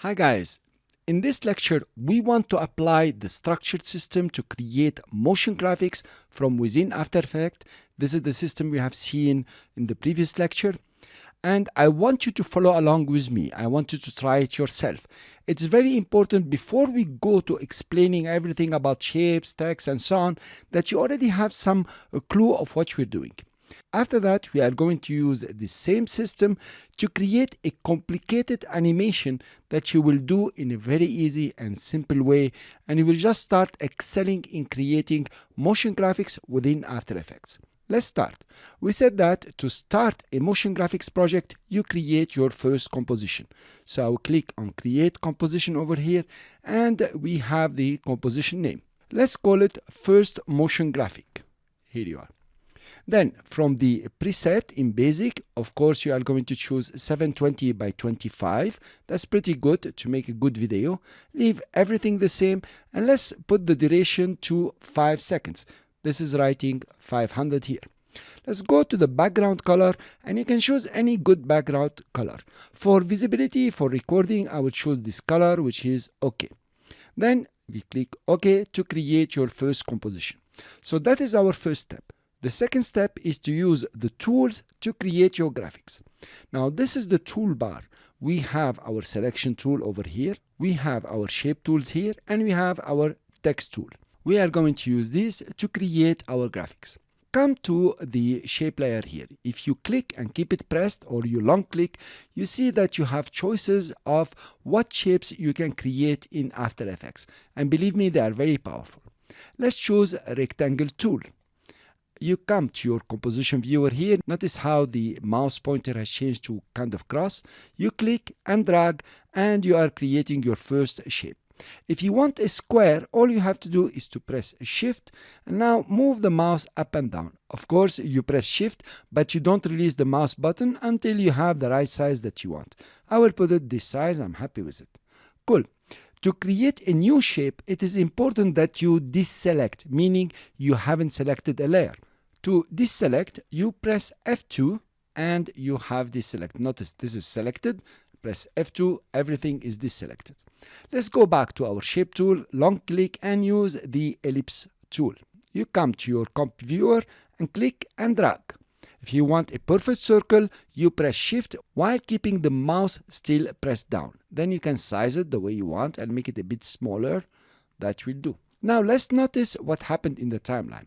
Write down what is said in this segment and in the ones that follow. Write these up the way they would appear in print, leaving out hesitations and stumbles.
Hi guys, in this lecture we want to apply the structured system to create motion graphics from within After Effects. This is the system we have seen in the previous lecture, and I want you to follow along with me. I want you to try it yourself. It's very important before we go to explaining everything about shapes, text and so on, that you already have some clue of what we're doing. After that, we are going to use the same system to create a complicated animation that you will do in a very easy and simple way, and you will just start excelling in creating motion graphics within After Effects. Let's start. We said that to start a motion graphics project, you create your first composition. So I will click on Create Composition over here, and we have the composition name. Let's call it First Motion Graphic. Here you are. Then from the preset in basic, of course, you are going to choose 720 by 25. That's pretty good to make a good video. Leave everything the same, and let's put the duration to 5 seconds. This is writing 500 here. Let's go to the background color, and you can choose any good background color. For visibility, for recording, I will choose this color, which is OK. Then we click OK to create your first composition. So that is our first step. The second step is to use the tools to create your graphics. Now this is the toolbar. We have our selection tool over here, we have our shape tools here, and we have our text tool. We are going to use this to create our graphics. Come to the shape layer here. If you click and keep it pressed, or you long click, you see that you have choices of what shapes you can create in After Effects. And believe me, they are very powerful. Let's choose a rectangle tool. You come to your composition viewer here. Notice how the mouse pointer has changed to kind of cross. You click and drag, and you are creating your first shape. If you want a square, all you have to do is to press Shift, and now move the mouse up and down. Of course, you press Shift, but you don't release the mouse button until you have the right size that you want. I will put it this size. I'm happy with it. Cool. To create a new shape, it is important that you deselect, meaning you haven't selected a layer. To deselect, you press F2 and you have deselect. Notice this is selected. Press F2, everything is deselected. Let's go back to our shape tool, long click and use the ellipse tool. You come to your comp viewer and click and drag. If you want a perfect circle, you press Shift while keeping the mouse still pressed down. Then you can size it the way you want and make it a bit smaller. That will do. Now let's notice what happened in the timeline.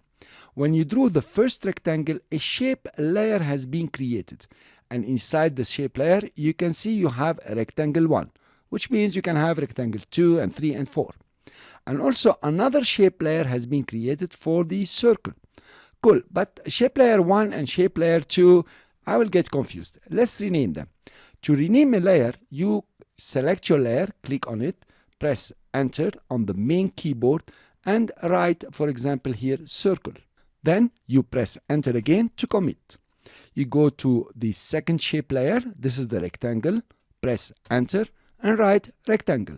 When you drew the first rectangle, a shape layer has been created. And inside the shape layer, you can see you have a rectangle 1, which means you can have rectangle 2 and 3 and 4. And also another shape layer has been created for the circle. Cool, but shape layer 1 and shape layer 2, I will get confused. Let's rename them. To rename a layer, you select your layer, click on it, press Enter on the main keyboard, and write, for example, here, circle. Then you press Enter again to commit. You go to the second shape layer. This is the rectangle. Press Enter and write rectangle.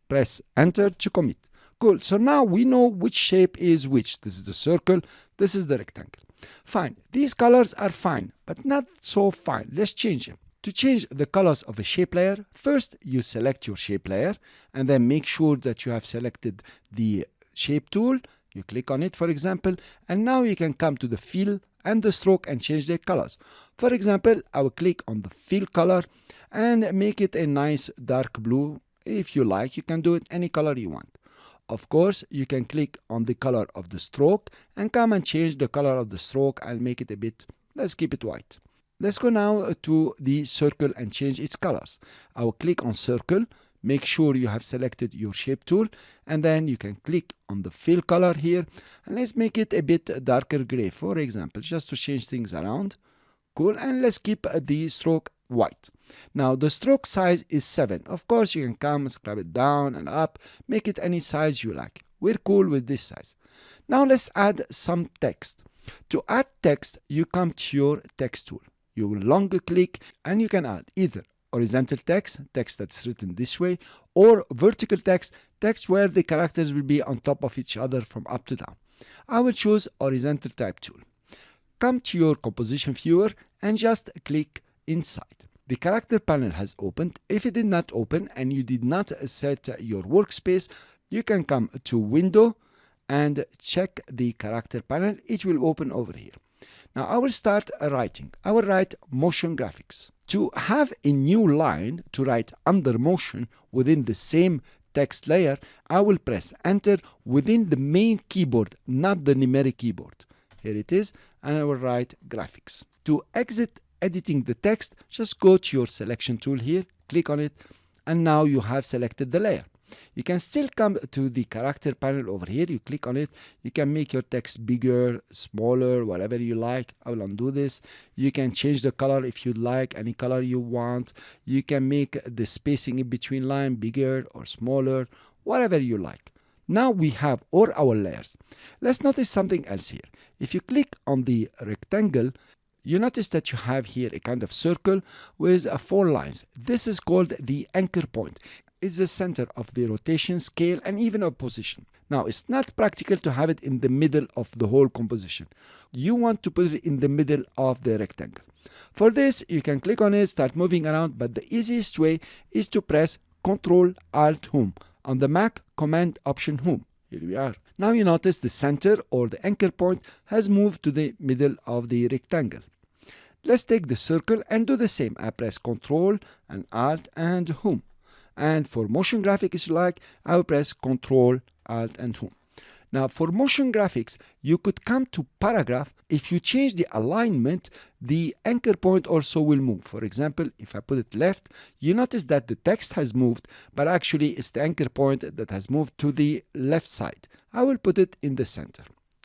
Press Enter to commit. Cool. So now we know which shape is which. This is the circle. This is the rectangle. Fine. These colors are fine, but not so fine. Let's change them. To change the colors of a shape layer, first you select your shape layer and then make sure that you have selected the shape tool. You click on it, for example, and now you can come to the fill and the stroke and change their colors. For example, I will click on the fill color and make it a nice dark blue. If you like, you can do it any color you want. Of course, you can click on the color of the stroke and come and change the color of the stroke. I'll make it a bit, let's keep it white. Let's go now to the circle and change its colors. I will click on circle. Make sure you have selected your shape tool, and then you can click on the fill color here, and let's make it a bit darker gray, for example, just to change things around. Cool. And let's keep the stroke white. Now the stroke size is 7. Of course, you can come and scrub it down and up, make it any size you like. We're cool with this size. Now let's add some text. To add text, you come to your text tool. You will long click and you can add either horizontal text, text that's written this way, or vertical text, text where the characters will be on top of each other from up to down. I will choose horizontal type tool. Come to your composition viewer and just click inside. the character panel has opened. If it did not open and you did not set your workspace, you can come to Window and check the character panel. It will open over here. Now I will start writing. I will write motion graphics. To have a new line to write under motion within the same text layer, I will press enter within the main keyboard, not the numeric keyboard. Here it is, and I will write graphics. To exit editing the text, just go to your selection tool here, click on it, and now you have selected the layer. You can still come to the character panel over here. You click on it. You can make your text bigger, smaller, whatever you like. I will undo this. You can change the color if you'd like, any color you want. You can make the spacing in between line bigger or smaller, whatever you like. Now we have all our layers. Let's notice something else here. If you click on the rectangle, you notice that you have here a kind of circle with 4 lines. This is called the anchor point. It's the center of the rotation, scale, and even of position. Now, it's not practical to have it in the middle of the whole composition. You want to put it in the middle of the rectangle. For this, you can click on it, start moving around, but the easiest way is to press Ctrl-Alt-Home. On the Mac, Command-Option-Home. Here we are. Now you notice the center or the anchor point has moved to the middle of the rectangle. Let's take the circle and do the same. I press Ctrl and Alt and Home. And for motion graphics, if you like, I will press Ctrl, Alt, and Home. Now, for motion graphics, you could come to paragraph. If you change the alignment, the anchor point also will move. For example, if I put it left, you notice that the text has moved, but actually it's the anchor point that has moved to the left side. I will put it in the center.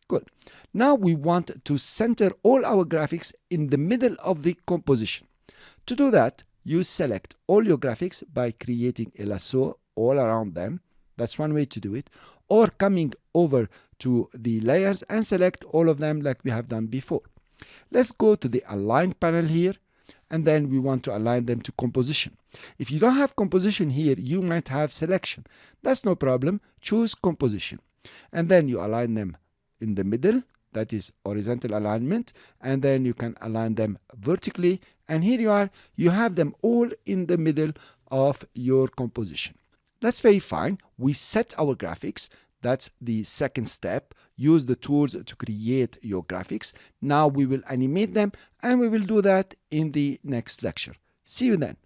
Good. Now we want to center all our graphics in the middle of the composition. To do that, you select all your graphics by creating a lasso all around them. That's one way to do it. Or coming over to the layers and select all of them like we have done before. Let's go to the Align panel here, and then we want to align them to composition. If you don't have composition here, you might have selection. That's no problem. Choose composition. And then you align them in the middle. That is horizontal alignment, and then you can align them vertically, and here you are, you have them all in the middle of your composition. That's very fine. We set our graphics. That's the second step. Use the tools to create your graphics. Now we will animate them, and we will do that in the next lecture. See you then.